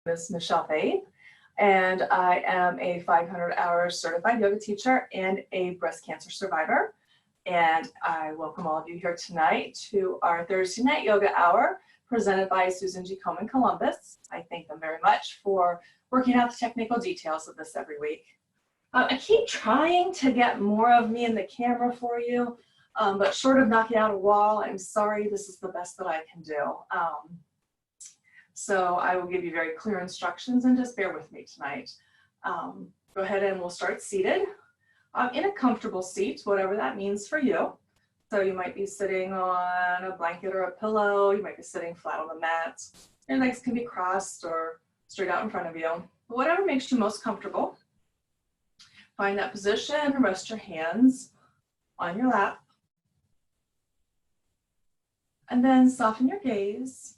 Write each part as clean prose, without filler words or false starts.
is Michele Faith, and I am a 500-hour certified yoga teacher and a breast cancer survivor. And I welcome all of you here tonight to our Thursday night yoga hour presented by Susan G. Komen Columbus. I thank them very much for working out the technical details of this every week. I keep trying to get more of me in the camera for you, but short of knocking out a wall, I'm sorry, this is the best that I can do. So I will give you very clear instructions and just bear with me tonight. Go ahead and we'll start seated in a comfortable seat, whatever that means for you. So you might be sitting on a blanket or a pillow. You might be sitting flat on the mat. Your legs can be crossed or straight out in front of you. Whatever makes you most comfortable. Find that position, rest your hands on your lap. And then soften your gaze.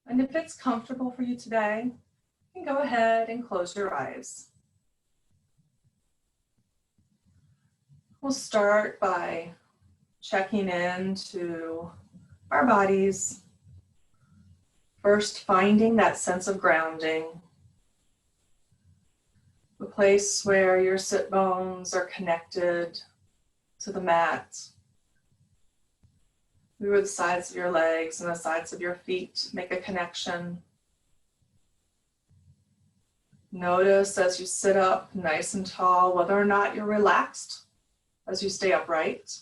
And if it's comfortable for you today, you can go ahead and close your eyes. We'll start by checking into our bodies. First, finding that sense of grounding. The place where your sit bones are connected to the mat. Where the sides of your legs and the sides of your feet make a connection. Notice as you sit up nice and tall, whether or not you're relaxed as you stay upright.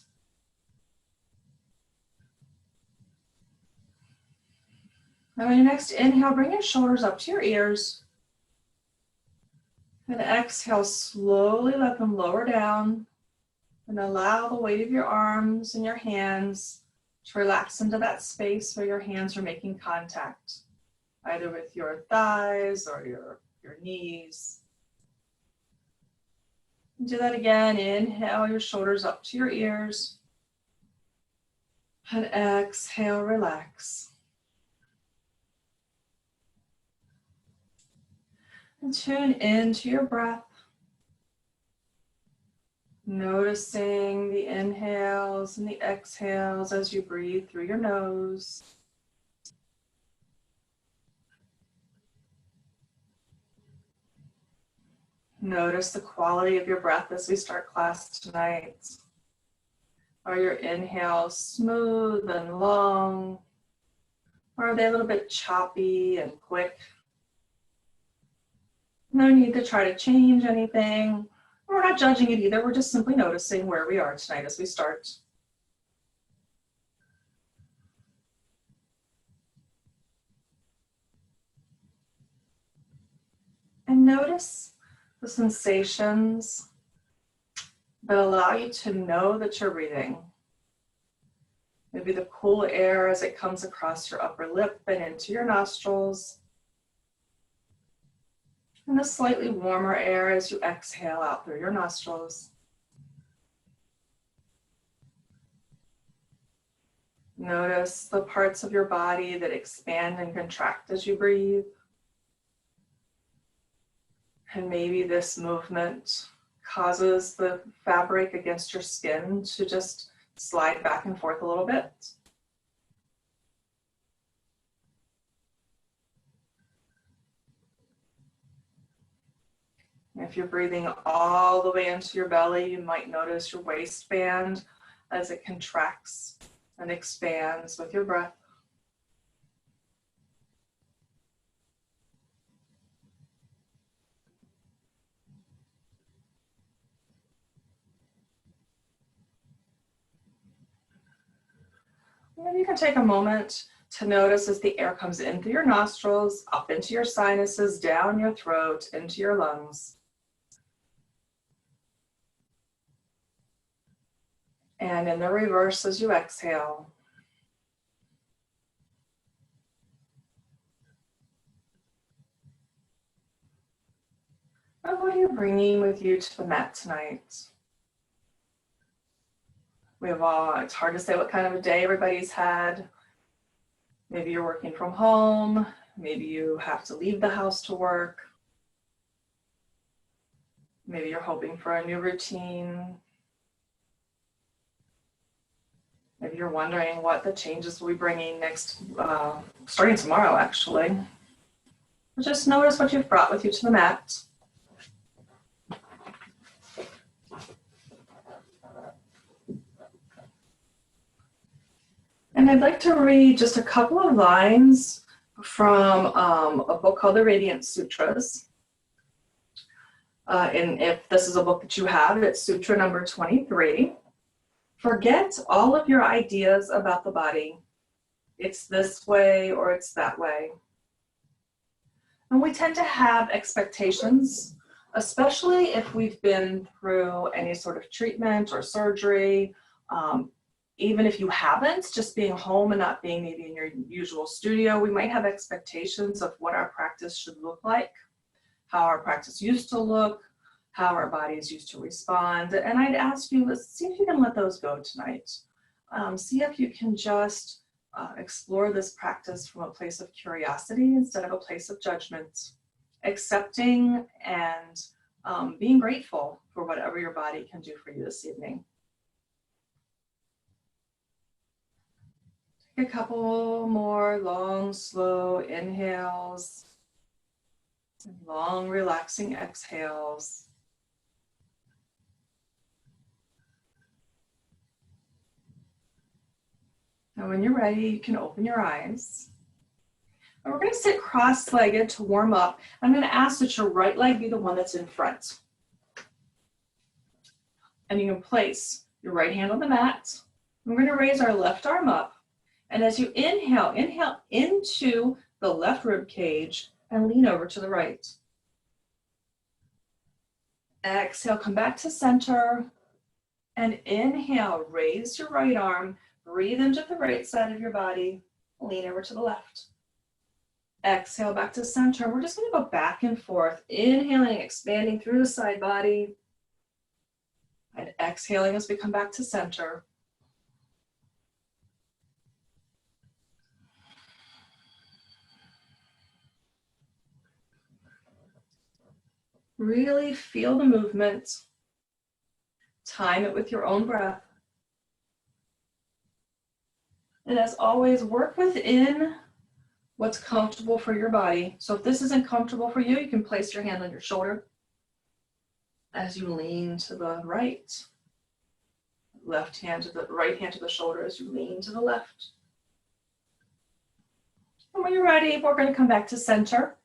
And on your next inhale, bring your shoulders up to your ears. And exhale, slowly let them lower down. And allow the weight of your arms and your hands to relax into that space where your hands are making contact, either with your thighs or your knees. Do that again. Inhale your shoulders up to your ears. And exhale, relax. And tune into your breath. Noticing the inhales and the exhales as you breathe through your nose. Notice the quality of your breath as we start class tonight. Are your inhales smooth and long? Or are they a little bit choppy and quick? No need to try to change anything. We're not judging it either. We're just simply noticing where we are tonight as we start. And notice the sensations that allow you to know that you're breathing. Maybe the cool air as it comes across your upper lip and into your nostrils. And the slightly warmer air as you exhale out through your nostrils. Notice the parts of your body that expand and contract as you breathe. And maybe this movement causes the fabric against your skin to just slide back and forth a little bit. If you're breathing all the way into your belly, you might notice your waistband as it contracts and expands with your breath. And you can take a moment to notice as the air comes in through your nostrils, up into your sinuses, down your throat, into your lungs. And in the reverse as you exhale. And what are you bringing with you to the mat tonight? It's hard to say what kind of a day everybody's had. Maybe you're working from home. Maybe you have to leave the house to work. Maybe you're hoping for a new routine. Maybe you're wondering what the changes will be bringing next, starting tomorrow, actually. Just notice what you've brought with you to the mat. And I'd like to read just a couple of lines from a book called The Radiant Sutras. And if this is a book that you have, it's Sutra number 23. Forget all of your ideas about the body. It's this way or it's that way. And we tend to have expectations, especially if we've been through any sort of treatment or surgery. Even if you haven't, just being home and not being maybe in your usual studio, we might have expectations of what our practice should look like, how our practice used to look, how our bodies used to respond. And I'd ask you, let's see if you can let those go tonight. See if you can just explore this practice from a place of curiosity instead of a place of judgment, accepting and being grateful for whatever your body can do for you this evening. Take a couple more long, slow inhales, and long, relaxing exhales. And when you're ready, you can open your eyes. And we're going to sit cross-legged to warm up. I'm going to ask that your right leg be the one that's in front. And you can place your right hand on the mat. We're going to raise our left arm up. And as you inhale, inhale into the left rib cage and lean over to the right. Exhale, come back to center. And inhale, raise your right arm. Breathe into the right side of your body. Lean over to the left. Exhale, back to center. We're just going to go back and forth. Inhaling, expanding through the side body. And exhaling as we come back to center. Really feel the movement. Time it with your own breath. And as always, work within what's comfortable for your body. So if this isn't comfortable for you, you can place your hand on your shoulder as you lean to the right. Left hand to the right hand to the shoulder as you lean to the left. And when you're ready, we're going to come back to center.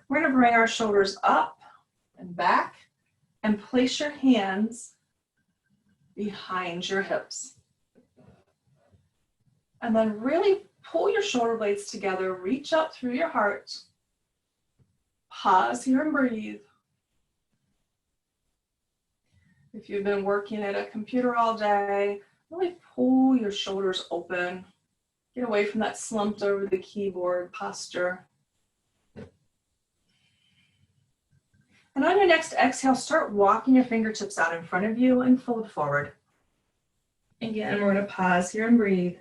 We're going to bring our shoulders up and back and place your hands behind your hips. And then really pull your shoulder blades together, reach up through your heart. Pause here and breathe. If you've been working at a computer all day, really pull your shoulders open. Get away from that slumped over the keyboard posture. And on your next exhale, start walking your fingertips out in front of you and fold forward. Again, we're going to pause here and breathe.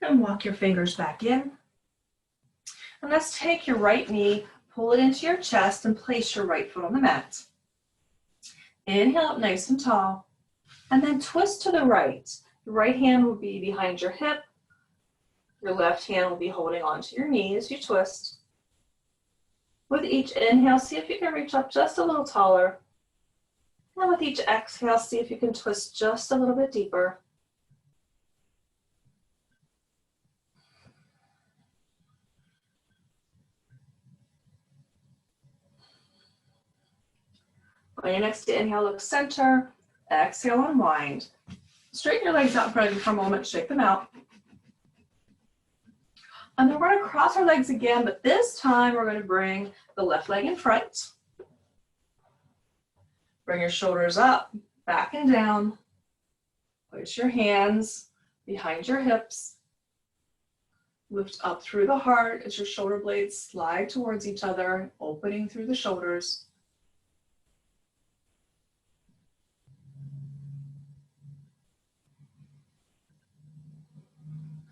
And walk your fingers back in. And let's take your right knee, pull it into your chest, and place your right foot on the mat. Inhale up nice and tall, and then twist to the right. Your right hand will be behind your hip. Your left hand will be holding onto your knee as you twist. With each inhale, see if you can reach up just a little taller. And with each exhale, see if you can twist just a little bit deeper. On your next inhale, look center. Exhale, unwind. Straighten your legs out in front of you for a moment, shake them out. And then we're going to cross our legs again, but this time we're going to bring the left leg in front. Bring your shoulders up, back and down. Place your hands behind your hips. Lift up through the heart as your shoulder blades slide towards each other, opening through the shoulders.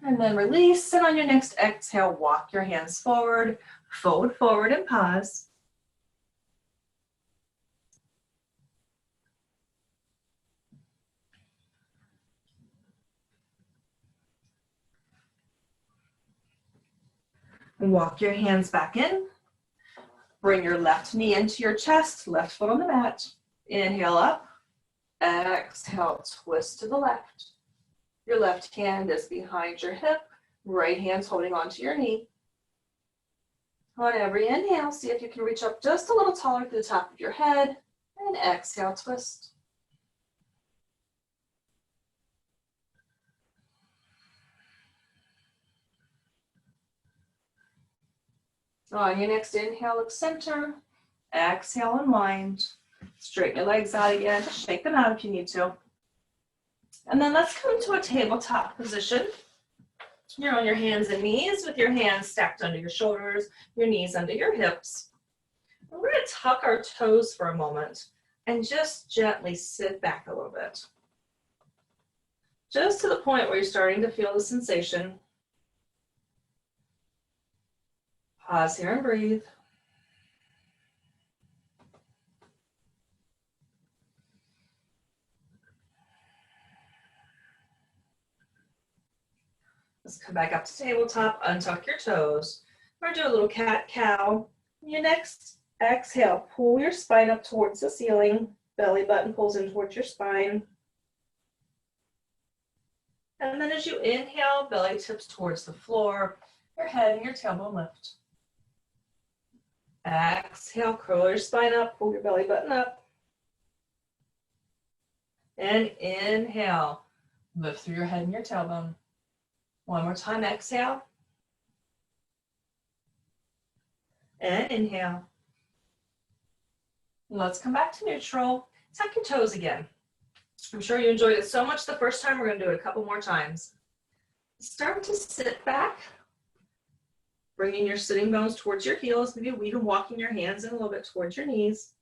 And then release, and on your next exhale, walk your hands forward, fold forward and pause. Walk your hands back in. Bring your left knee into your chest, left foot on the mat. Inhale up. Exhale, twist to the left. Your left hand is behind your hip. Right hand's holding onto your knee. On every inhale, see if you can reach up just a little taller to the top of your head. And exhale, twist. On your next inhale, look center. Exhale, unwind. Straighten your legs out again. Shake them out if you need to. And then let's come to a tabletop position. You're on your hands and knees with your hands stacked under your shoulders, your knees under your hips. And we're going to tuck our toes for a moment and just gently sit back a little bit. Just to the point where you're starting to feel the sensation. Pause here and breathe. Let's come back up to tabletop, untuck your toes. We're gonna do a little cat-cow. Your next exhale, pull your spine up towards the ceiling. Belly button pulls in towards your spine. And then as you inhale, belly tips towards the floor. Your head and your tailbone lift. Exhale, curl your spine up, pull your belly button up. And inhale, lift through your head and your tailbone. One more time, exhale. And inhale. Let's come back to neutral. Tuck your toes again. I'm sure you enjoyed it so much the first time. We're going to do it a couple more times. Start to sit back. Bringing your sitting bones towards your heels, maybe even walking your hands in a little bit towards your knees.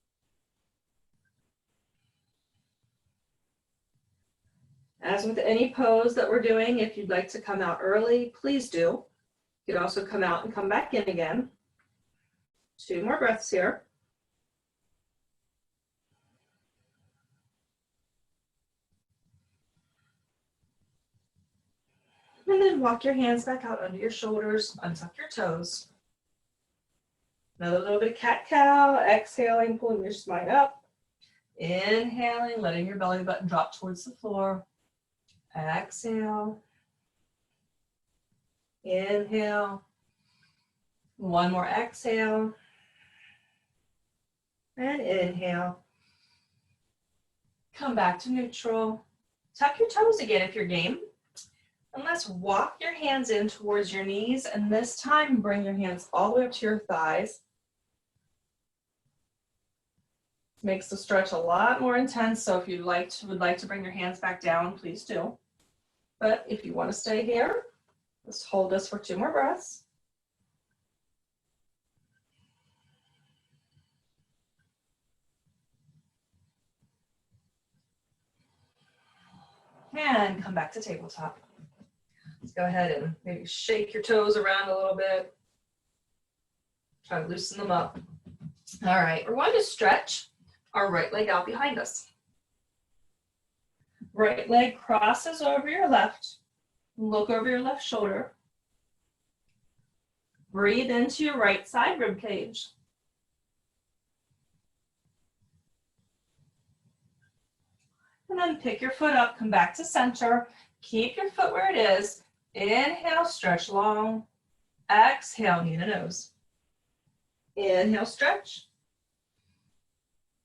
As with any pose that we're doing, if you'd like to come out early, please do. You could also come out and come back in again. 2 more breaths here. And then walk your hands back out under your shoulders, untuck your toes. Another little bit of cat-cow, exhaling, pulling your spine up. Inhaling, letting your belly button drop towards the floor. Exhale. Inhale. One more exhale. And inhale. Come back to neutral. Tuck your toes again if you're game. And let's walk your hands in towards your knees, and this time bring your hands all the way up to your thighs. Makes the stretch a lot more intense, so if you would like to bring your hands back down, please do. But if you want to stay here, let's hold this for 2 more breaths. And come back to tabletop. Let's go ahead and maybe shake your toes around a little bit. Try to loosen them up. All right, we're going to stretch our right leg out behind us. Right leg crosses over your left. Look over your left shoulder. Breathe into your right side rib cage. And then pick your foot up, come back to center. Keep your foot where it is. Inhale, stretch long. Exhale, knee to nose. Inhale, stretch.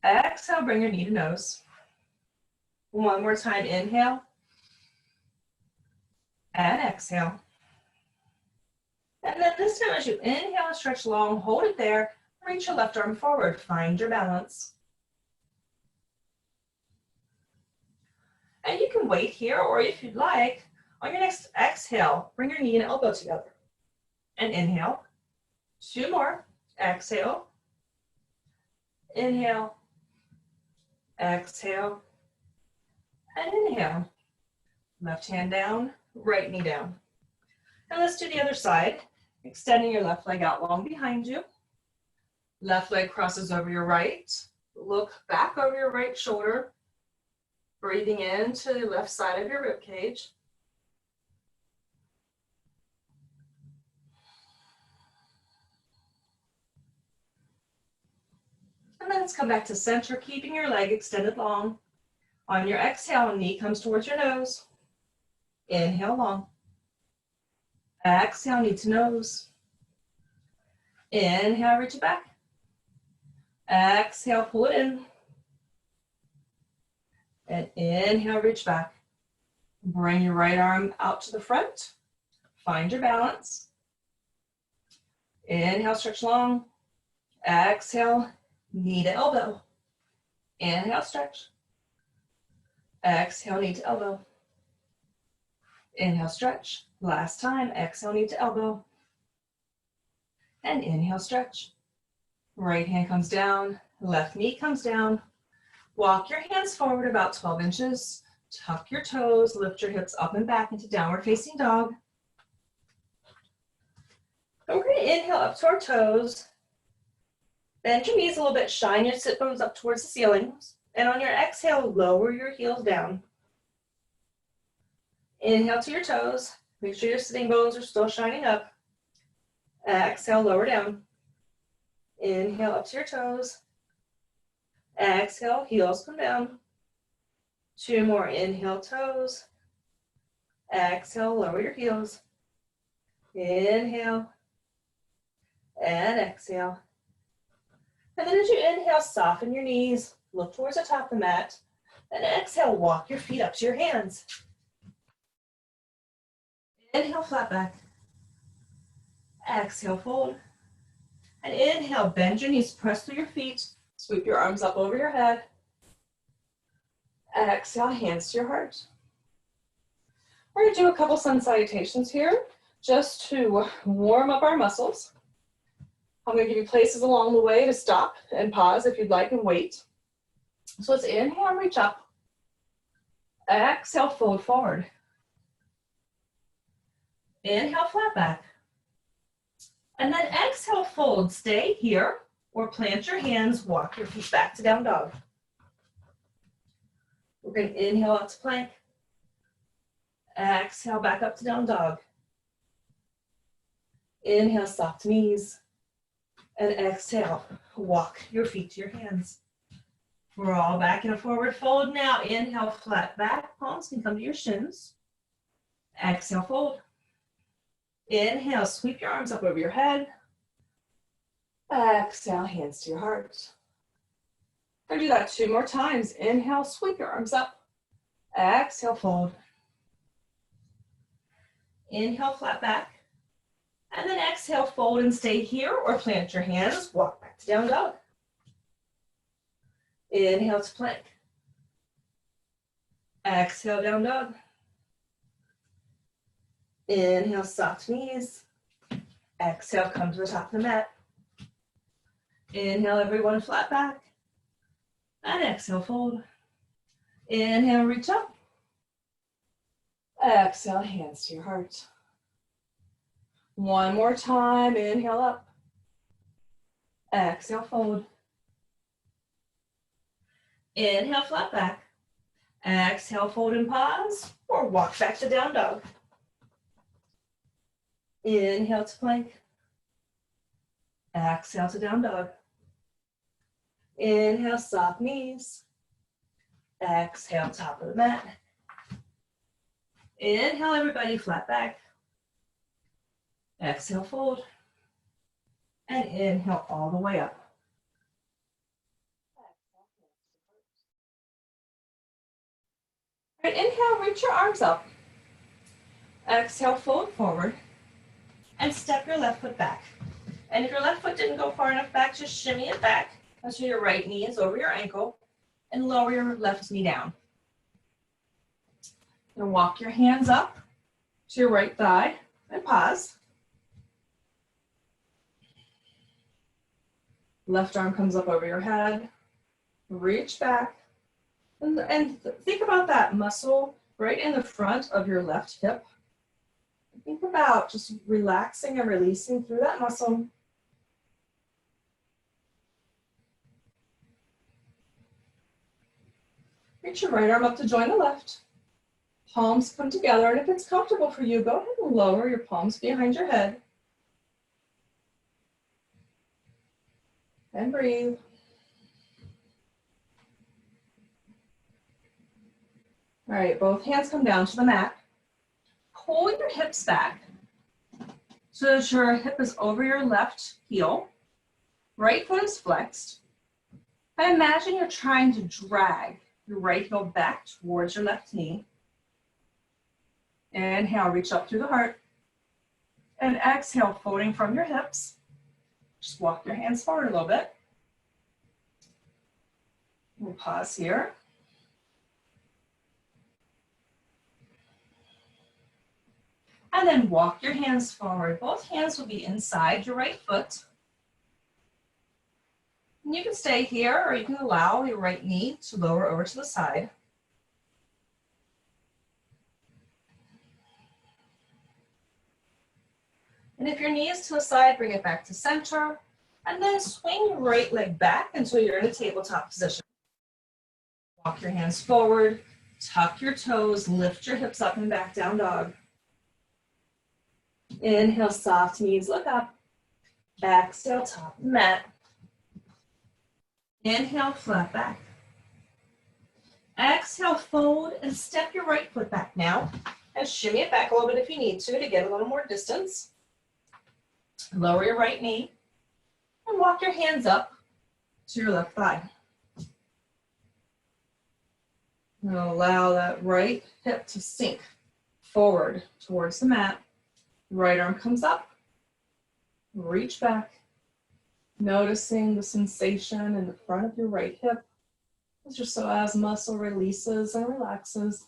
Exhale, bring your knee to nose. One more time, inhale. And exhale. And then this time as you inhale and stretch long, hold it there. Reach your left arm forward, find your balance. And you can wait here, or if you'd like, on your next exhale, bring your knee and elbow together. And inhale. 2 more. Exhale. Inhale. Exhale. And inhale. Left hand down, right knee down. And let's do the other side. Extending your left leg out long behind you. Left leg crosses over your right. Look back over your right shoulder. Breathing into the left side of your rib cage. then let's come back to center, keeping your leg extended long. On your exhale, knee comes towards your nose. Inhale long. Exhale, knee to nose. Inhale, reach it back. Exhale, pull it in. And inhale, reach back. Bring your right arm out to the front. Find your balance. Inhale, stretch long. Exhale, knee to elbow. Inhale, stretch. Exhale, knee to elbow. Inhale, stretch. Last time, exhale, knee to elbow. And inhale, stretch. Right hand comes down, left knee comes down. Walk your hands forward about 12 inches. Tuck your toes, lift your hips up and back into downward facing dog. And we're going to inhale up to our toes. Bend your knees a little bit, shine your sit bones up towards the ceiling. And on your exhale, lower your heels down. Inhale to your toes. Make sure your sitting bones are still shining up. Exhale, lower down. Inhale up to your toes. Exhale, heels come down. 2 more, inhale, toes. Exhale, lower your heels. Inhale. And exhale. And then as you inhale, soften your knees. Look towards the top of the mat. And exhale, walk your feet up to your hands. Inhale, flat back. Exhale, fold. And inhale, bend your knees, press through your feet. Sweep your arms up over your head. Exhale, hands to your heart. We're going to do a couple sun salutations here just to warm up our muscles. I'm going to give you places along the way to stop and pause if you'd like and wait. So let's inhale, reach up. Exhale, fold forward. Inhale, flat back. And then exhale, fold. Stay here or plant your hands, walk your feet back to down dog. We're going to inhale out to plank. Exhale, back up to down dog. Inhale, soft knees. And exhale, walk your feet to your hands. We're all back in a forward fold now. Inhale, flat back. Palms can come to your shins. Exhale, fold. Inhale, sweep your arms up over your head. Exhale, hands to your heart. We're going to do that 2 more times. Inhale, sweep your arms up. Exhale, fold. Inhale, flat back. And then exhale, fold and stay here or plant your hands. Walk back to down dog. Inhale to plank. Exhale, down dog. Inhale, soft knees. Exhale, come to the top of the mat. Inhale, everyone, flat back. And exhale, fold. Inhale, reach up. Exhale, hands to your heart. 1 more time. Inhale up. Exhale, fold. Inhale, flat back. Exhale, fold and pause, or walk back to down dog. Inhale to plank. Exhale to down dog. Inhale, soft knees. Exhale, top of the mat. Inhale, everybody, flat back. Exhale, fold. And inhale all the way up. All right, inhale, reach your arms up. Exhale, fold forward. And step your left foot back. And if your left foot didn't go far enough back, just shimmy it back until your right knee is over your ankle and lower your left knee down. And walk your hands up to your right thigh and pause. Left arm comes up over your head. Reach back. And think about that muscle right in the front of your left hip. Think about just relaxing and releasing through that muscle. Reach your right arm up to join the left. Palms come together, and if it's comfortable for you, go ahead and lower your palms behind your head. And breathe. All right, both hands come down to the mat. Pull your hips back so that your hip is over your left heel. Right foot is flexed. And imagine you're trying to drag your right heel back towards your left knee. Inhale, reach up through the heart. And exhale, folding from your hips. Just walk your hands forward a little bit. We'll pause here. And then walk your hands forward. Both hands will be inside your right foot. And you can stay here, or you can allow your right knee to lower over to the side. And if your knee is to the side, bring it back to center. And then swing your right leg back until you're in a tabletop position. Walk your hands forward, tuck your toes, lift your hips up and back, down dog. Inhale, soft knees, look up. Exhale, top mat. Inhale, flat back. Exhale, fold and step your right foot back now. And shimmy it back a little bit if you need to get a little more distance. Lower your right knee and walk your hands up to your left thigh. And allow that right hip to sink forward towards the mat. Right arm comes up, reach back, noticing the sensation in the front of your right hip, just so as muscle releases and relaxes.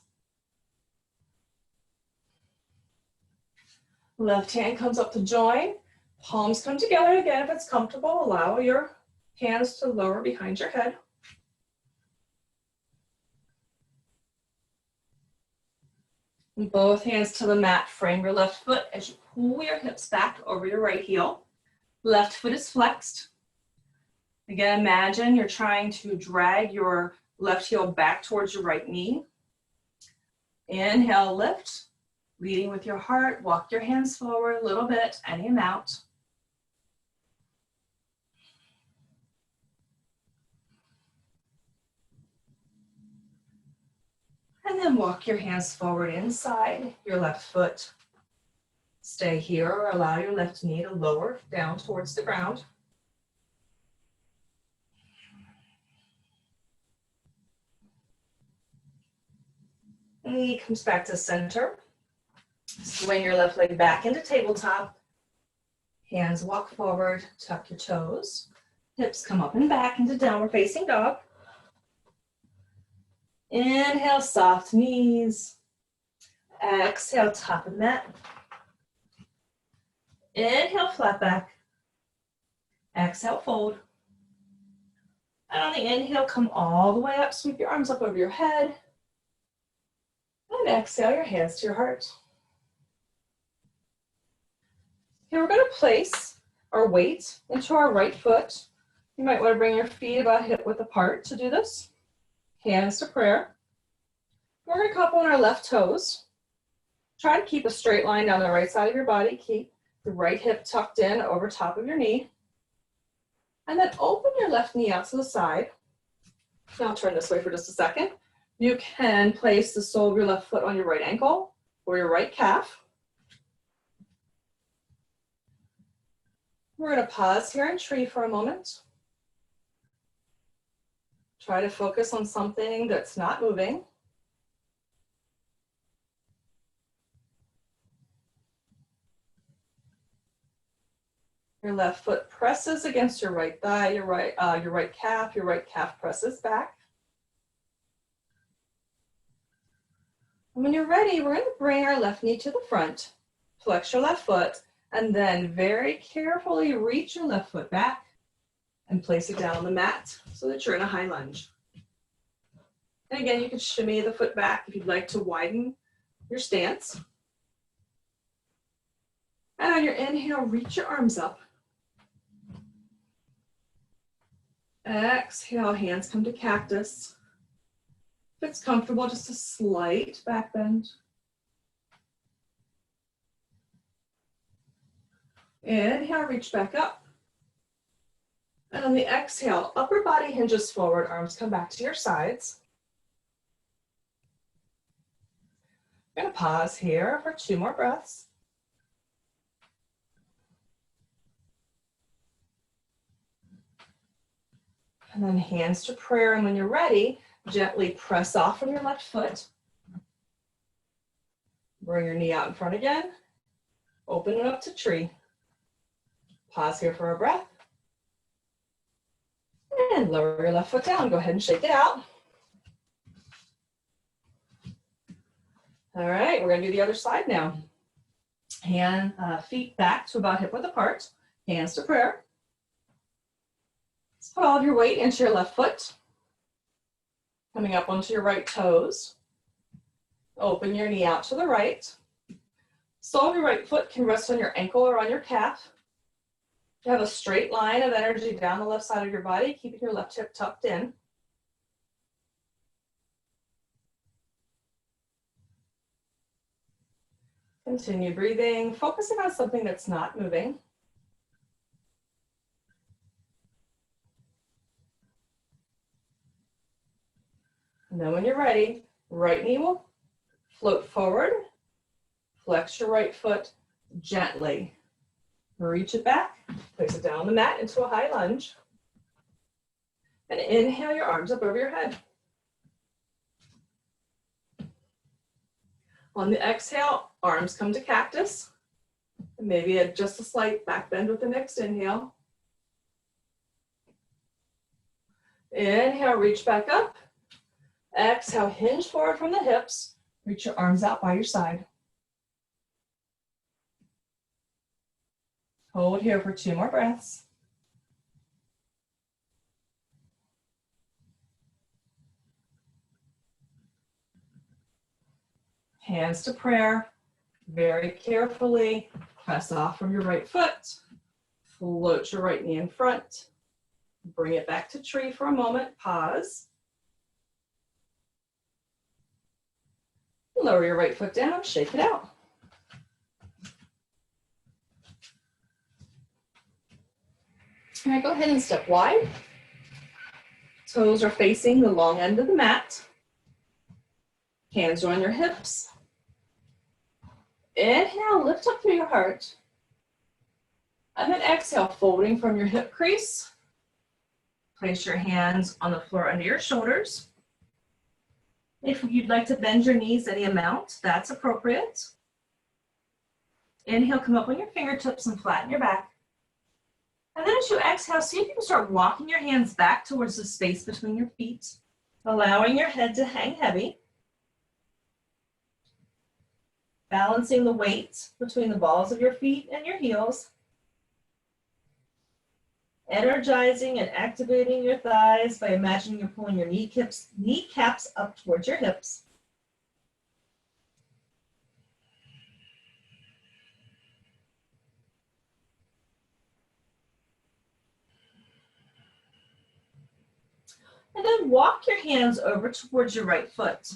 Left hand comes up to join, palms come together again if it's comfortable. Allow your hands to lower behind your head. And both hands to the mat, frame your left foot as you pull your hips back over your right heel. Left foot is flexed. Again, imagine you're trying to drag your left heel back towards your right knee. Inhale, lift, leading with your heart. Walk your hands forward a little bit, any amount. And then walk your hands forward inside your left foot. Stay here or allow your left knee to lower down towards the ground. Knee comes back to center. Swing your left leg back into tabletop. Hands walk forward, tuck your toes. Hips come up and back into downward facing dog. Inhale, soft knees. Exhale, top of mat. Inhale, flat back. Exhale, fold. And on the inhale, come all the way up. Sweep your arms up over your head. And exhale, your hands to your heart. Here we're going to place our weight into our right foot. You might want to bring your feet about hip width apart to do this. Hands to prayer. We're going to cup on our left toes. Try to keep a straight line down the right side of your body. Keep the right hip tucked in over top of your knee. And then open your left knee out to the side. Now I'll turn this way for just a second. You can place the sole of your left foot on your right ankle or your right calf. We're going to pause here and tree for a moment. Try to focus on something that's not moving. Your left foot presses against your right thigh, your right calf presses back. And when you're ready, we're going to bring our left knee to the front, flex your left foot, and then very carefully reach your left foot back and place it down on the mat so that you're in a high lunge. And again, you can shimmy the foot back if you'd like to widen your stance. And on your inhale, reach your arms up. Exhale, hands come to cactus. If it's comfortable, just a slight back bend. Inhale, reach back up. And on the exhale, upper body hinges forward, arms come back to your sides. I'm going to pause here for 2 more breaths. And then hands to prayer. And when you're ready, gently press off from your left foot. Bring your knee out in front again. Open it up to tree. Pause here for a breath. And lower your left foot down. Go ahead and shake it out. All right, we're going to do the other side now. Feet back to about hip width apart. Hands to prayer. Let's put all of your weight into your left foot. Coming up onto your right toes. Open your knee out to the right. Sole of your right foot can rest on your ankle or on your calf. You have a straight line of energy down the left side of your body, keeping your left hip tucked in. Continue breathing, focusing on something that's not moving. And then when you're ready, right knee will float forward. Flex your right foot gently. Reach it back, place it down on the mat into a high lunge. And inhale your arms up over your head. On the exhale, arms come to cactus. And maybe just a slight back bend with the next inhale. Inhale, reach back up. Exhale, hinge forward from the hips. Reach your arms out by your side. Hold here for 2 more breaths. Hands to prayer. Very carefully press off from your right foot. Float your right knee in front. Bring it back to tree for a moment. Pause. Lower your right foot down. Shake it out. All right, go ahead and step wide. Toes are facing the long end of the mat. Hands are on your hips. Inhale, lift up through your heart. And then exhale, folding from your hip crease. Place your hands on the floor under your shoulders. If you'd like to bend your knees any amount, that's appropriate. Inhale, come up on your fingertips and flatten your back. And then as you exhale, see if you can start walking your hands back towards the space between your feet, allowing your head to hang heavy. Balancing the weight between the balls of your feet and your heels. Energizing and activating your thighs by imagining you're pulling your kneecaps up towards your hips. And then walk your hands over towards your right foot.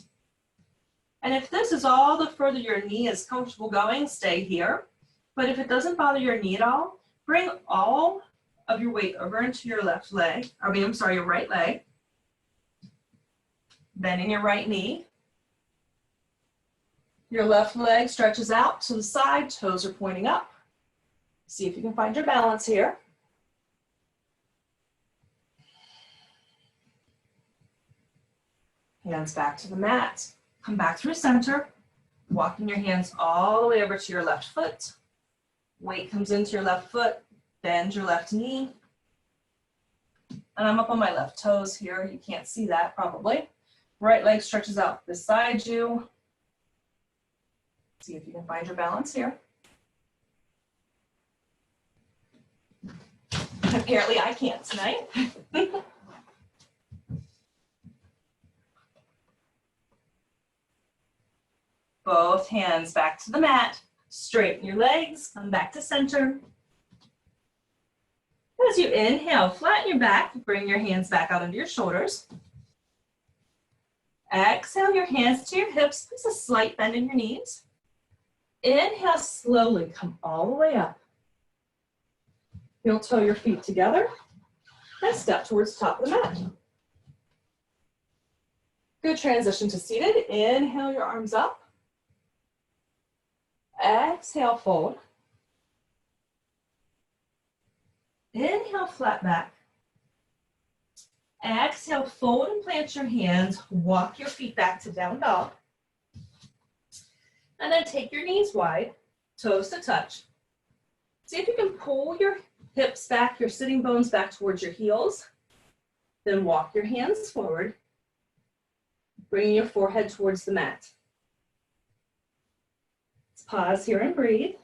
And if this is all the further your knee is comfortable going, stay here. But if it doesn't bother your knee at all, bring all of your weight over into your left leg, your right leg. Bending your right knee. Your left leg stretches out to the side, toes are pointing up. See if you can find your balance here. Hands back to the mat. Come back through center. Walking your hands all the way over to your left foot. Weight comes into your left foot. Bend your left knee. And I'm up on my left toes here. You can't see that probably. Right leg stretches out beside you. See if you can find your balance here. Apparently I can't tonight. Both hands back to the mat. Straighten your legs. Come back to center. As you inhale, flatten your back. Bring your hands back out under your shoulders. Exhale your hands to your hips. Place a slight bend in your knees. Inhale, slowly come all the way up. Heel toe your feet together and step towards the top of the mat. Good transition to seated. Inhale your arms up. exhale, fold. Inhale, flat back. Exhale, fold and plant your hands. Walk your feet back to down dog. And then take your knees wide, toes to touch. See if you can pull your hips back, your sitting bones back towards your heels. Then walk your hands forward, bringing your forehead towards the mat. Let's pause here and breathe.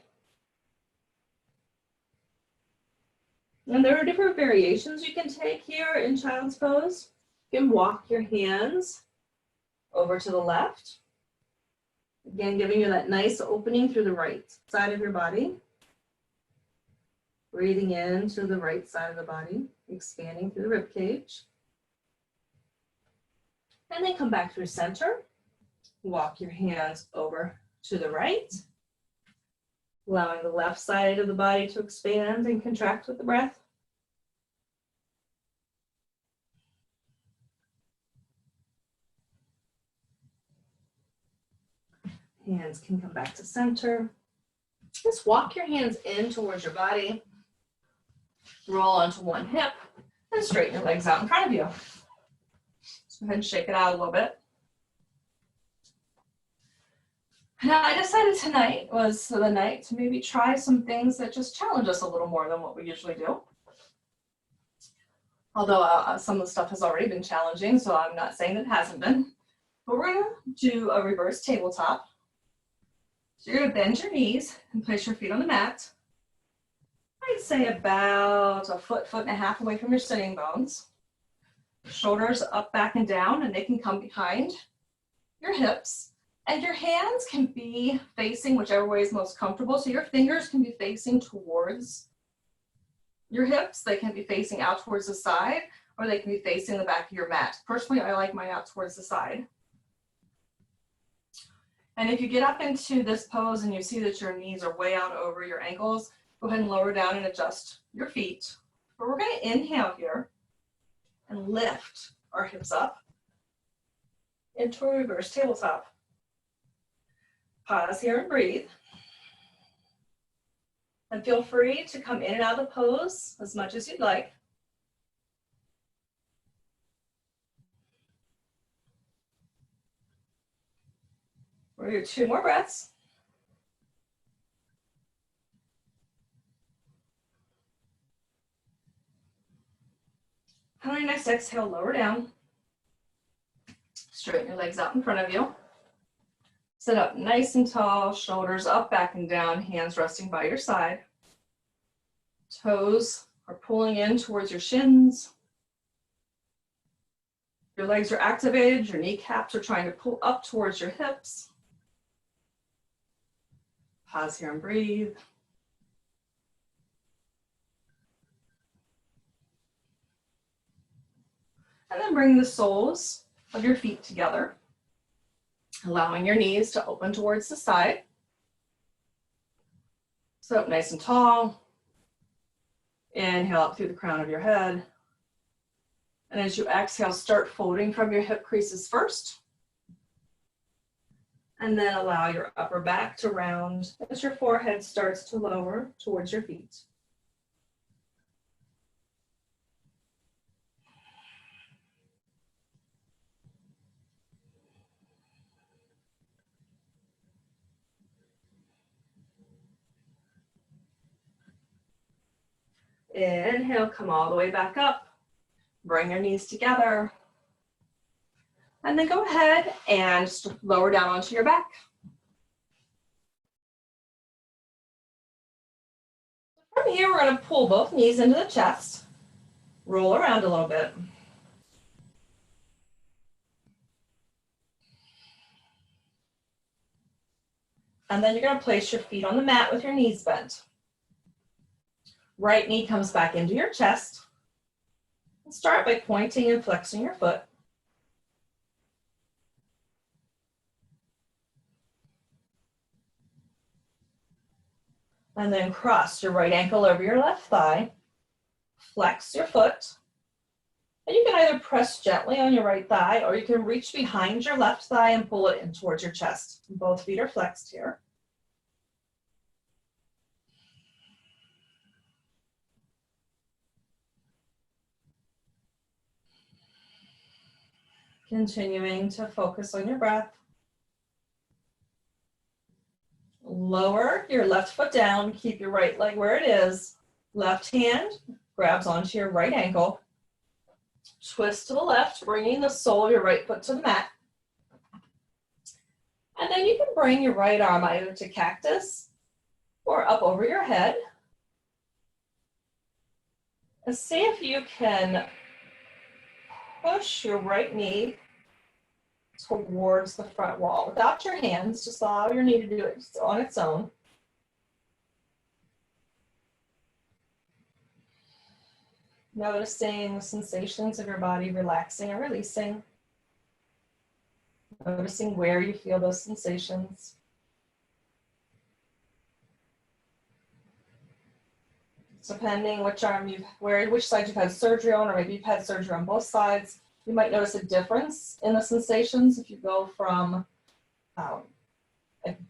And there are different variations you can take here in child's pose. You can walk your hands over to the left. Again, giving you that nice opening through the right side of your body. Breathing in to the right side of the body, expanding through the rib cage. And then come back through center. Walk your hands over to the right, allowing the left side of the body to expand and contract with the breath. Hands can come back to center. Just walk your hands in towards your body. Roll onto one hip and straighten your legs out in front of you. So go ahead and shake it out a little bit. Now, I decided tonight was the night to maybe try some things that just challenge us a little more than what we usually do. Although some of the stuff has already been challenging, so I'm not saying it hasn't been. But we're going to do a reverse tabletop. So you're going to bend your knees and place your feet on the mat. I'd say about a foot, foot and a half away from your sitting bones. Shoulders up, back, and down, and they can come behind your hips. And your hands can be facing whichever way is most comfortable. So your fingers can be facing towards your hips. They can be facing out towards the side, or they can be facing the back of your mat. Personally, I like mine out towards the side. And if you get up into this pose and you see that your knees are way out over your ankles, go ahead and lower down and adjust your feet. But we're going to inhale here and lift our hips up into a reverse tabletop. Pause here and breathe. And feel free to come in and out of the pose as much as you'd like. We'll do 2 more breaths. And on your next exhale, lower down. Straighten your legs out in front of you. Sit up nice and tall, shoulders up, back, and down, hands resting by your side. Toes are pulling in towards your shins. Your legs are activated, your kneecaps are trying to pull up towards your hips. Pause here and breathe. And then bring the soles of your feet together, allowing your knees to open towards the side. Sit up nice and tall. Inhale up through the crown of your head. And as you exhale, start folding from your hip creases first. And then allow your upper back to round as your forehead starts to lower towards your feet. Inhale, come all the way back up. Bring your knees together. And then go ahead and lower down onto your back. From here, we're going to pull both knees into the chest. Roll around a little bit. And then you're going to place your feet on the mat with your knees bent. Right knee comes back into your chest. And start by pointing and flexing your foot. And then cross your right ankle over your left thigh. Flex your foot. And you can either press gently on your right thigh, or you can reach behind your left thigh and pull it in towards your chest. Both feet are flexed here. Continuing to focus on your breath. Lower your left foot down, keep your right leg where it is. Left hand grabs onto your right ankle. Twist to the left, bringing the sole of your right foot to the mat. And then you can bring your right arm either to cactus or up over your head. And see if you can push your right knee towards the front wall without your hands. Just allow your knee to do it on its own. Noticing the sensations of your body relaxing and releasing. Noticing where you feel those sensations. Depending which side you've had surgery on, or maybe you've had surgery on both sides, you might notice a difference in the sensations if you go from a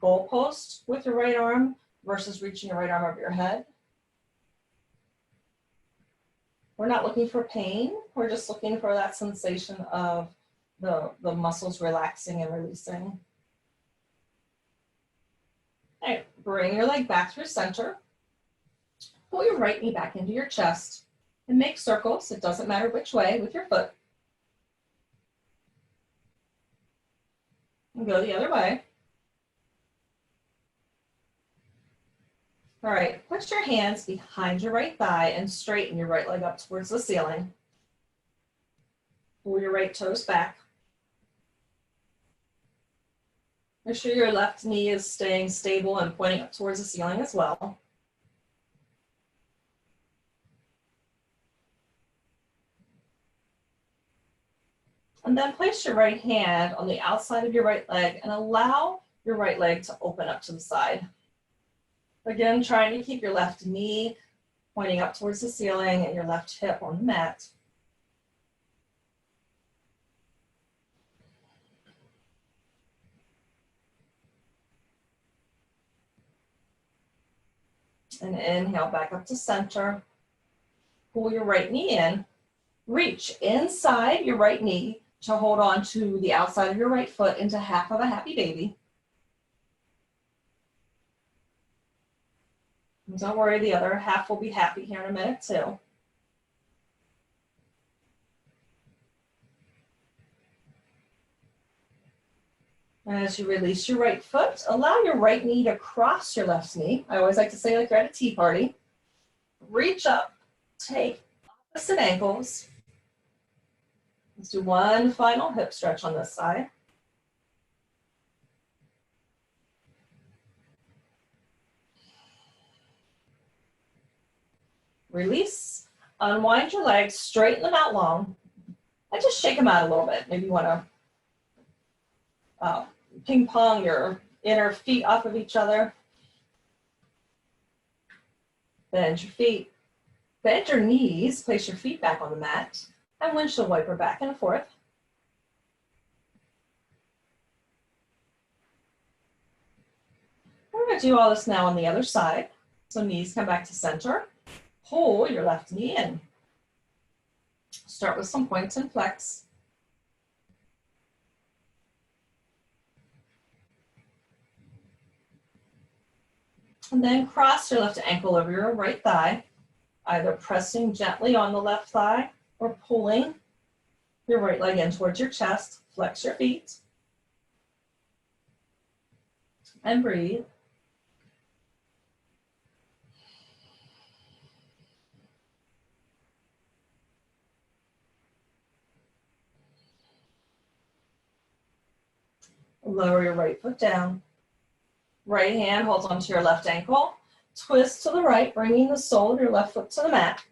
goalpost with your right arm versus reaching your right arm over your head. We're not looking for pain. We're just looking for that sensation of the muscles relaxing and releasing. All right, bring your leg back through center. Pull your right knee back into your chest and make circles. It doesn't matter which way with your foot. And go the other way. All right, put your hands behind your right thigh and straighten your right leg up towards the ceiling. Pull your right toes back. Make sure your left knee is staying stable and pointing up towards the ceiling as well. And then place your right hand on the outside of your right leg and allow your right leg to open up to the side. Again, trying to keep your left knee pointing up towards the ceiling and your left hip on the mat. And inhale back up to center. Pull your right knee in. Reach inside your right knee to hold on to the outside of your right foot into half of a happy baby. And don't worry, the other half will be happy here in a minute too. And as you release your right foot, allow your right knee to cross your left knee. I always like to say like you're at a tea party. Reach up, take opposite ankles. Let's do one final hip stretch on this side. Release, unwind your legs, straighten them out long, and just shake them out a little bit. Maybe you want to ping pong your inner feet off of each other. Bend your feet, bend your knees, place your feet back on the mat, and windshield wiper back and forth. We're going to do all this now on the other side. So knees come back to center. Pull your left knee in. Start with some points and flex. And then cross your left ankle over your right thigh, either pressing gently on the left thigh or pulling your right leg in towards your chest. Flex your feet. And breathe. Lower your right foot down. Right hand holds onto your left ankle. Twist to the right, bringing the sole of your left foot to the mat.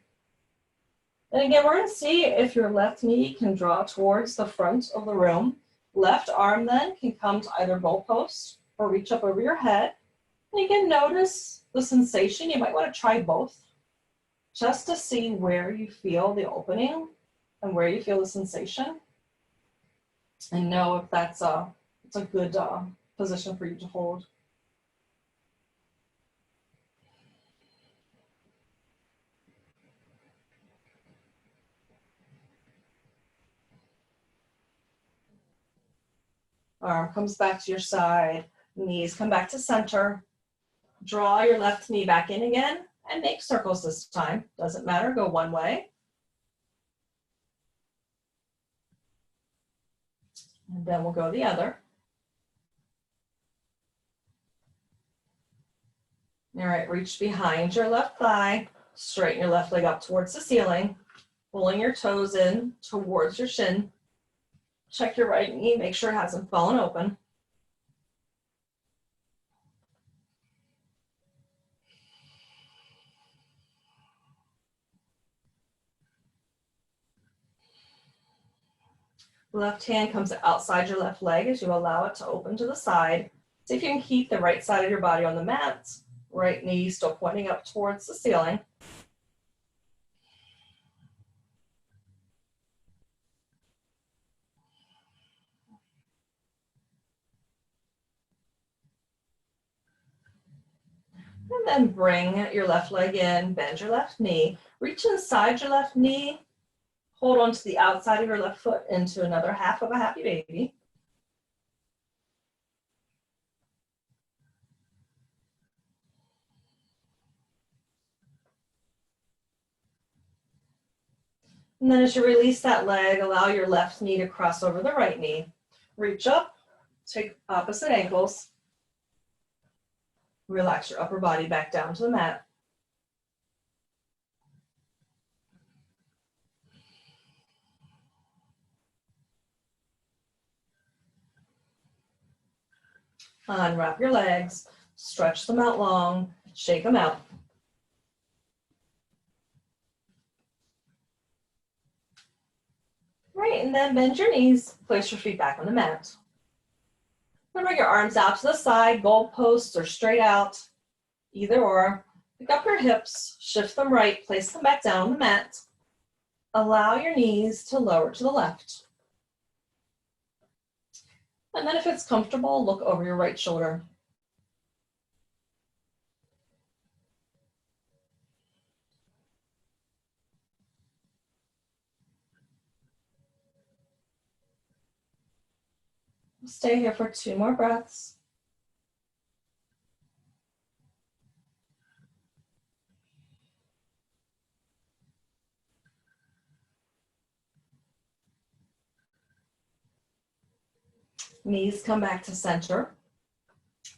And again, we're going to see if your left knee can draw towards the front of the room. Left arm then can come to either goalpost or reach up over your head. And you can notice the sensation. You might want to try both just to see where you feel the opening and where you feel the sensation. And know if that's it's a good position for you to hold. Arm comes back to your side, knees come back to center. Draw your left knee back in again and make circles this time. Doesn't matter, go one way. And then we'll go the other. All right, reach behind your left thigh, straighten your left leg up towards the ceiling, pulling your toes in towards your shin. Check your right knee, make sure it hasn't fallen open. Left hand comes outside your left leg as you allow it to open to the side. See if you can keep the right side of your body on the mat. Right knee still pointing up towards the ceiling. And then bring your left leg in, bend your left knee, reach inside your left knee, hold on to the outside of your left foot into another half of a happy baby. And then as you release that leg, allow your left knee to cross over the right knee. Reach up, take opposite ankles. Relax your upper body back down to the mat. Unwrap your legs, stretch them out long, shake them out. Right, and then bend your knees, place your feet back on the mat. Then bring your arms out to the side, goalposts or straight out, either or. Pick up your hips, shift them right, place them back down on the mat. Allow your knees to lower to the left. And then if it's comfortable, look over your right shoulder. Stay here for 2 more breaths. Knees come back to center.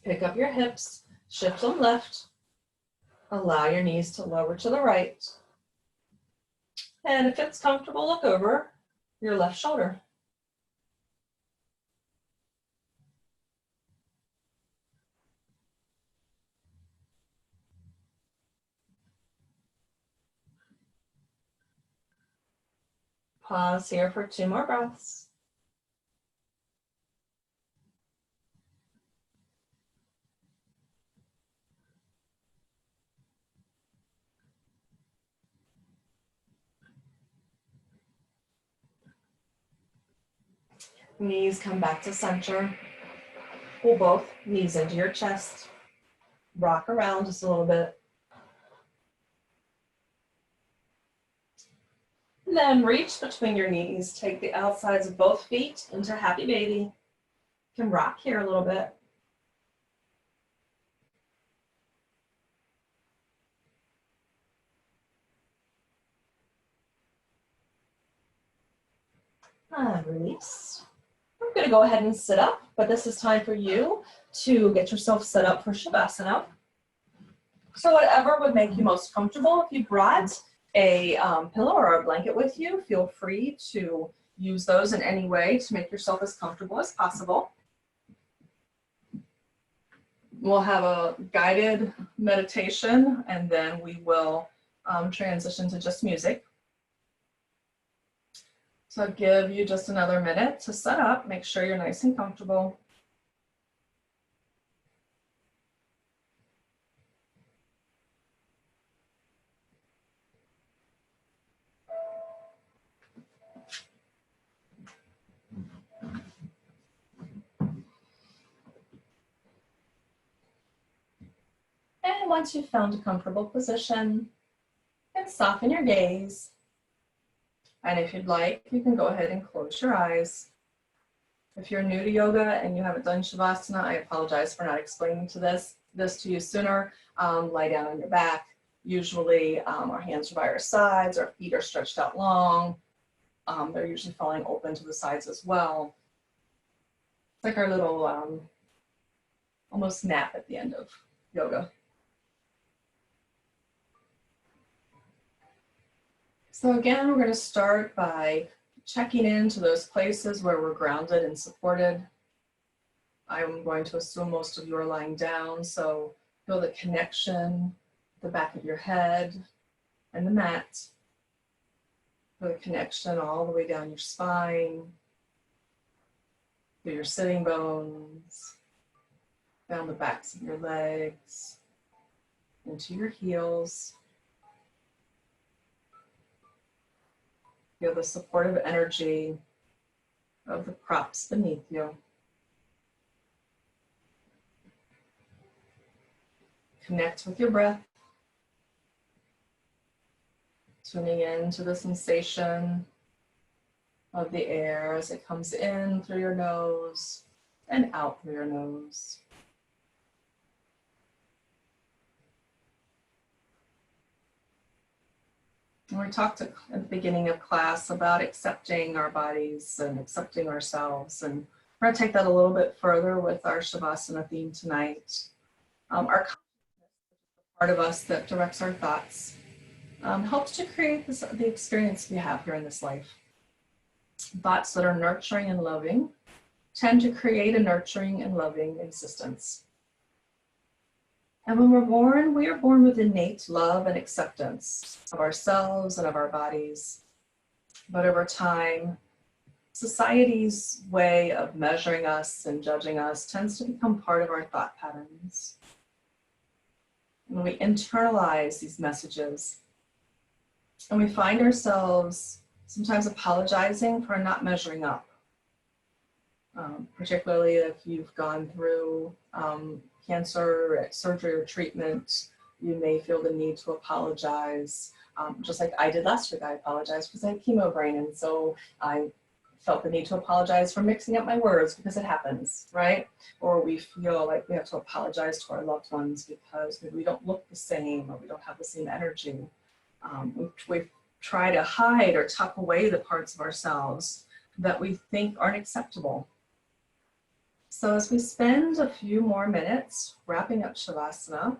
Pick up your hips, shift them left. Allow your knees to lower to the right. And if it's comfortable, look over your left shoulder. Pause here for 2 more breaths. Knees come back to center. Pull both knees into your chest. Rock around just a little bit. And then reach between your knees. Take the outsides of both feet into happy baby. You can rock here a little bit. And release. I'm going to go ahead and sit up, but this is time for you to get yourself set up for Shavasana. So whatever would make you most comfortable. If you brought a pillow or a blanket with you, feel free to use those in any way to make yourself as comfortable as possible. We'll have a guided meditation and then we will transition to just music. So I'll give you just another minute to set up, make sure you're nice and comfortable. And once you've found a comfortable position, you can soften your gaze. And if you'd like, you can go ahead and close your eyes. If you're new to yoga and you haven't done Shavasana, I apologize for not explaining this to you sooner. Lie down on your back. Usually our hands are by our sides, our feet are stretched out long. They're usually falling open to the sides as well. It's like our little almost nap at the end of yoga. So again, we're going to start by checking into those places where we're grounded and supported. I'm going to assume most of you are lying down, so feel the connection, the back of your head and the mat. Feel the connection all the way down your spine, through your sitting bones, down the backs of your legs, into your heels. Feel the supportive energy of the props beneath you. Connect with your breath, tuning into the sensation of the air as it comes in through your nose and out through your nose. And we talked at the beginning of class about accepting our bodies and accepting ourselves, and we're going to take that a little bit further with our Shavasana theme tonight. Our part of us that directs our thoughts helps to create the experience we have here in this life. Thoughts that are nurturing and loving tend to create a nurturing and loving existence. And when we are born with innate love and acceptance of ourselves and of our bodies. But over time, society's way of measuring us and judging us tends to become part of our thought patterns. When we internalize these messages, and we find ourselves sometimes apologizing for not measuring up. Particularly if you've gone through cancer, surgery, or treatment, you may feel the need to apologize. Just like I did last week, I apologized because I had chemo brain, and so I felt the need to apologize for mixing up my words because it happens, right? Or we feel like we have to apologize to our loved ones because maybe we don't look the same or we don't have the same energy. We try to hide or tuck away the parts of ourselves that we think aren't acceptable. So as we spend a few more minutes wrapping up Shavasana, I'm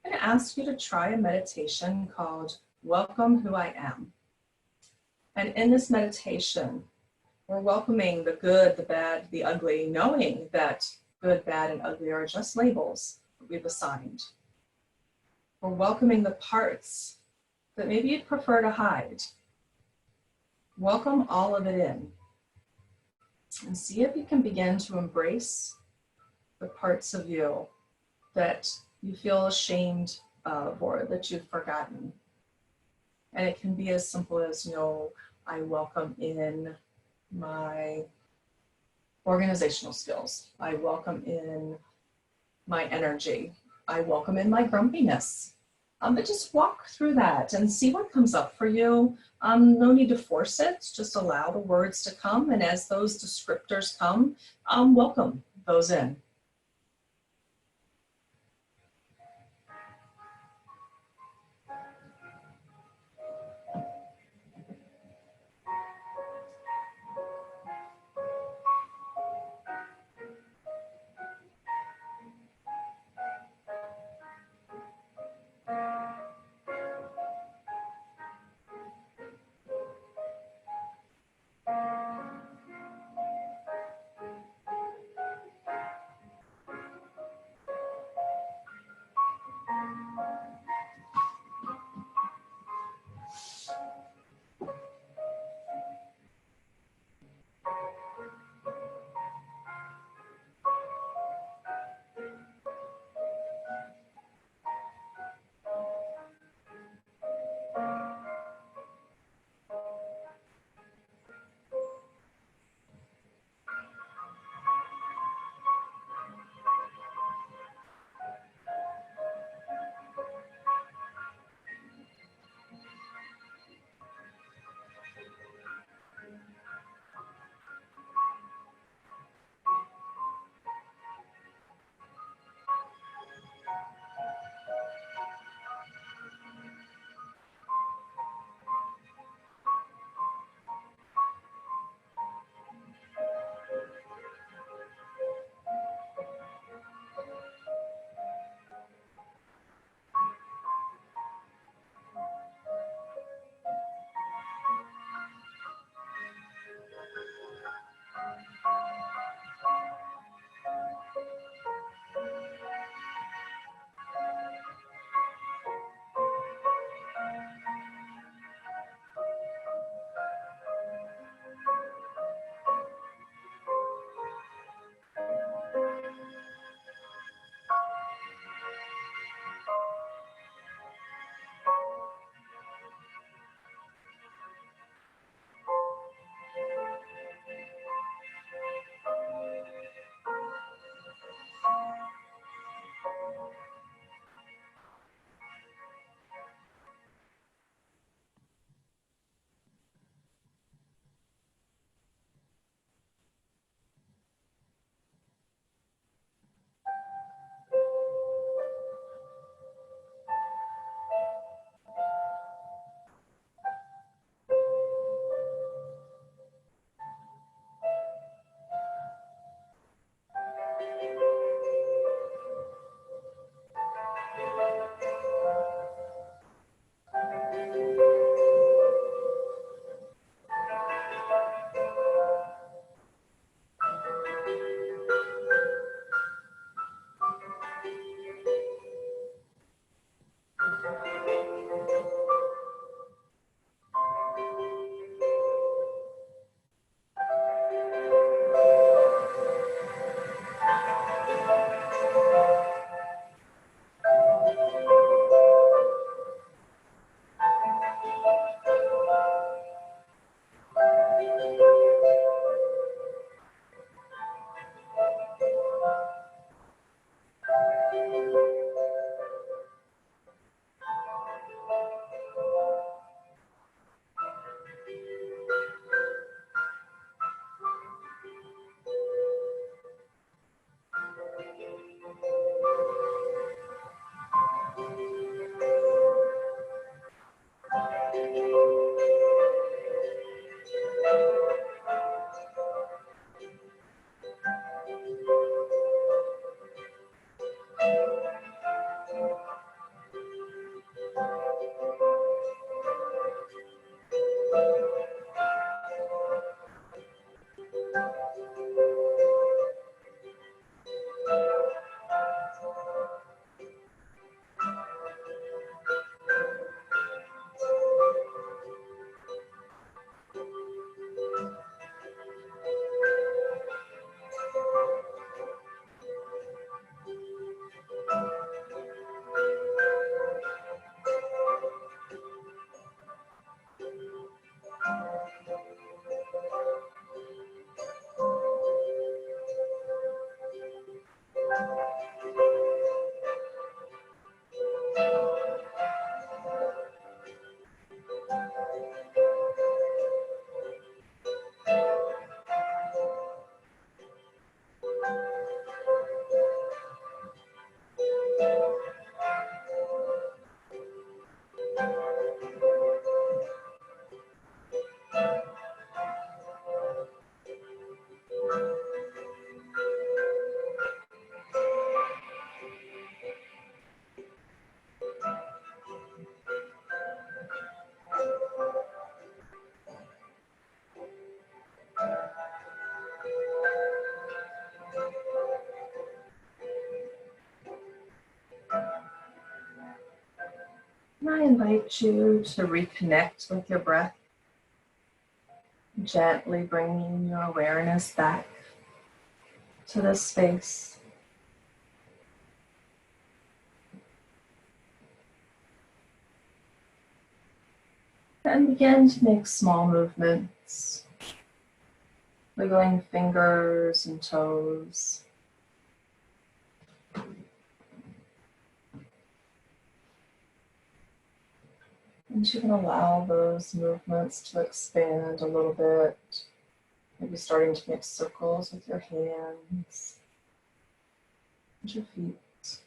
going to ask you to try a meditation called Welcome Who I Am. And in this meditation, we're welcoming the good, the bad, the ugly, knowing that good, bad, and ugly are just labels that we've assigned. We're welcoming the parts that maybe you'd prefer to hide. Welcome all of it in. And see if you can begin to embrace the parts of you that you feel ashamed of or that you've forgotten. And it can be as simple as, I welcome in my organizational skills. I welcome in my energy. I welcome in my grumpiness. But just walk through that and see what comes up for you. No need to force it, just allow the words to come. And as those descriptors come, welcome those in. I invite you to reconnect with your breath, gently bringing your awareness back to this space. And begin to make small movements, wiggling fingers and toes. And you can allow those movements to expand a little bit. Maybe starting to make circles with your hands and your feet.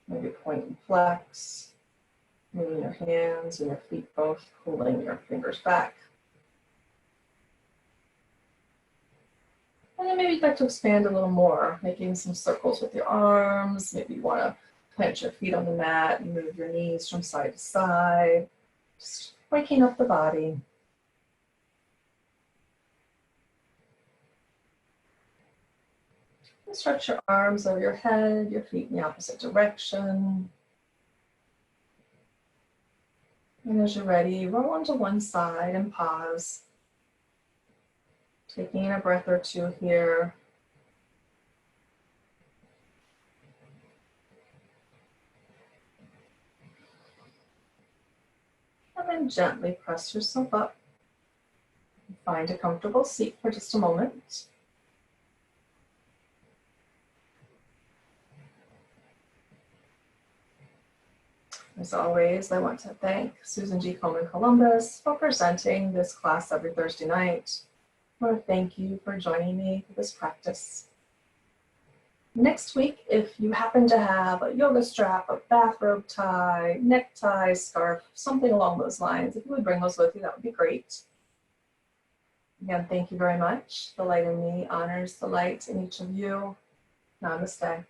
Maybe point and flex, moving your hands and your feet both, pulling your fingers back. And then maybe you'd like to expand a little more, making some circles with your arms. Maybe you want to plant your feet on the mat and move your knees from side to side. Just waking up the body. And stretch your arms over your head, your feet in the opposite direction. And as you're ready, roll onto one side and pause. Taking a breath or two here. And then gently press yourself up. Find a comfortable seat for just a moment. As always, I want to thank Susan G. Komen Columbus for presenting this class every Thursday night. I want to thank you for joining me for this practice. Next week, if you happen to have a yoga strap, a bathrobe tie, necktie, scarf, something along those lines, if you would bring those with you, that would be great. Again, thank you very much. The light in me honors the light in each of you. Namaste.